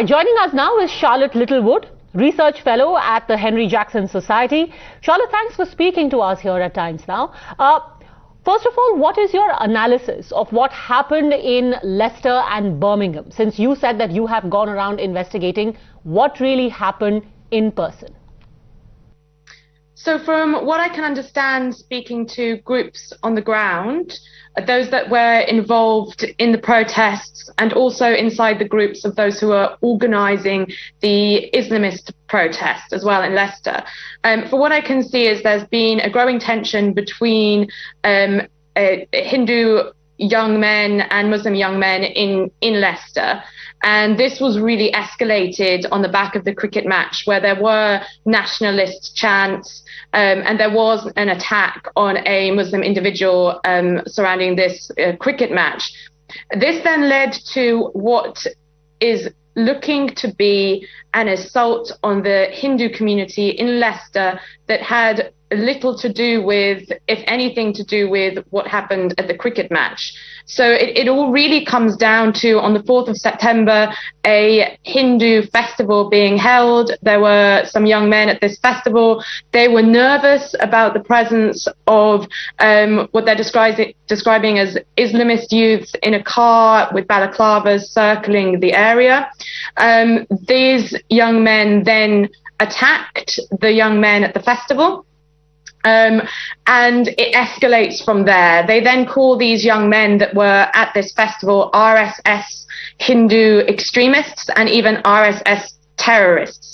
right, joining us now is Charlotte Littlewood, Research Fellow at the Henry Jackson Society. Charlotte, thanks for speaking to us here at Times Now. First of all, what is your analysis of what happened in Leicester and Birmingham, since you said that you have gone around investigating what really happened in person? So from what I can understand, speaking to groups on the ground, those that were involved in the protests and also inside the groups of those who are organising the Islamist protest as well in Leicester, for what I can see is there's been a growing tension between Hindu young men and Muslim young men in Leicester. And this was really escalated on the back of the cricket match, where there were nationalist chants and there was an attack on a Muslim individual surrounding this cricket match. This then led to what is looking to be an assault on the Hindu community in Leicester that had little to do with, if anything, to do with what happened at the cricket match. So it all really comes down to, on the 4th of September, a Hindu festival being held. There were some young men at this festival. They were nervous about the presence of what they're describing as Islamist youths in a car with balaclavas circling the area. These young men then attacked the young men at the festival. And it escalates from there. They then call these young men that were at this festival RSS Hindu extremists and even RSS terrorists.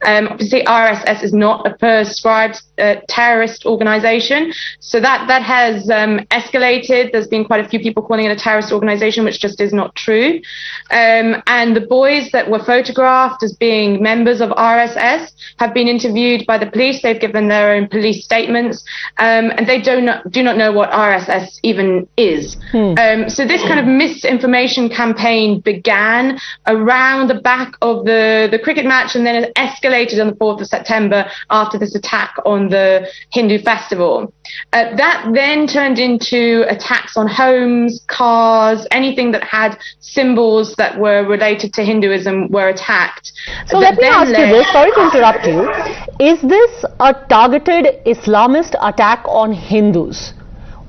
Obviously, RSS is not a prescribed terrorist organization, so that has escalated. There's been quite a few people calling it a terrorist organization, which just is not true. And the boys that were photographed as being members of RSS have been interviewed by the police. They've given their own police statements, and they do not know what RSS even is. So this kind of misinformation campaign began around the back of the cricket match, and then it escalated on the 4th of September after this attack on the Hindu festival. That then turned into attacks on homes, cars, anything that had symbols that were related to Hinduism were attacked. So let me ask you this, sorry to interrupt you. Is this a targeted Islamist attack on Hindus?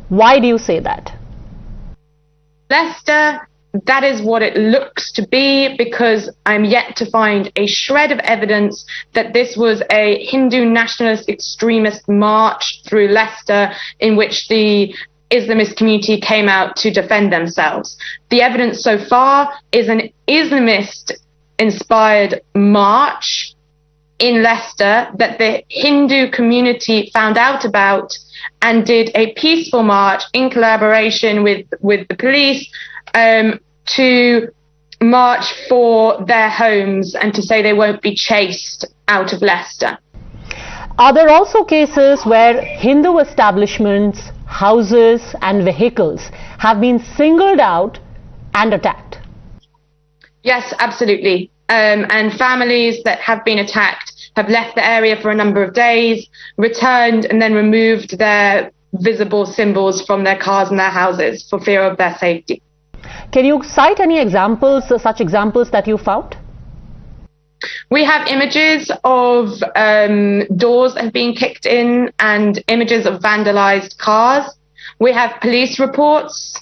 Why do you say that? Leicester, that is what it looks to be, because I'm yet to find a shred of evidence that this was a Hindu nationalist extremist march through Leicester in which the Islamist community came out to defend themselves. The evidence so far is an Islamist-inspired march in Leicester that the Hindu community found out about and did a peaceful march in collaboration with the police to march for their homes and to say they won't be chased out of Leicester. Are there also cases where Hindu establishments, houses and vehicles have been singled out and attacked? Yes, absolutely. And families that have been attacked have left the area for a number of days, returned and then removed their visible symbols from their cars and their houses for fear of their safety. Can you cite any examples, such examples that you found? We have images of doors that have been kicked in and images of vandalized cars. We have police reports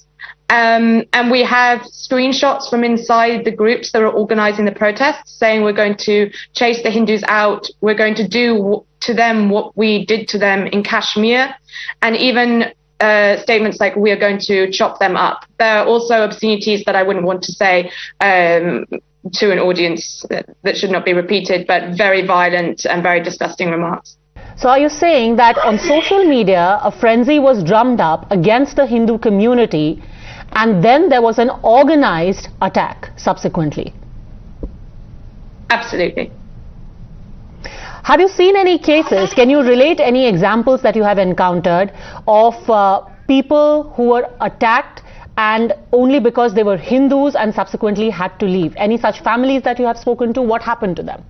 and we have screenshots from inside the groups that are organizing the protests saying we're going to chase the Hindus out, we're going to do to them what we did to them in Kashmir, and even statements like we are going to chop them up. There are also obscenities that I wouldn't want to say to an audience that should not be repeated, but very violent and very disgusting remarks. So are you saying that on social media a frenzy was drummed up against the Hindu community and then there was an organized attack subsequently? Absolutely. Have you seen any cases, can you relate any examples that you have encountered of people who were attacked and only because they were Hindus and subsequently had to leave? Any such families that you have spoken to, what happened to them?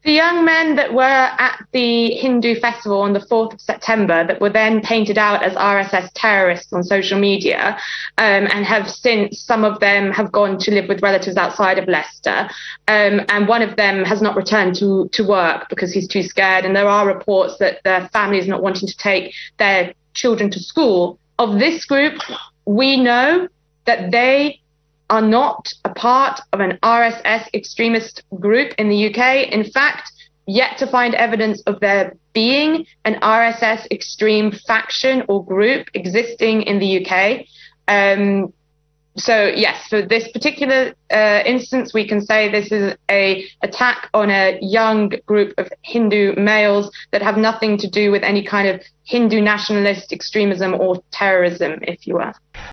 The young men that were at the Hindu festival on the 4th of September that were then painted out as RSS terrorists on social media, and have since, some of them have gone to live with relatives outside of Leicester, and one of them has not returned to work because he's too scared, and there are reports that their family is not wanting to take their children to school. Of this group, we know that they are not a part of an RSS extremist group in the UK. In fact, yet to find evidence of there being an RSS extreme faction or group existing in the UK. So yes, for this particular instance, we can say this is a attack on a young group of Hindu males that have nothing to do with any kind of Hindu nationalist extremism or terrorism, if you will.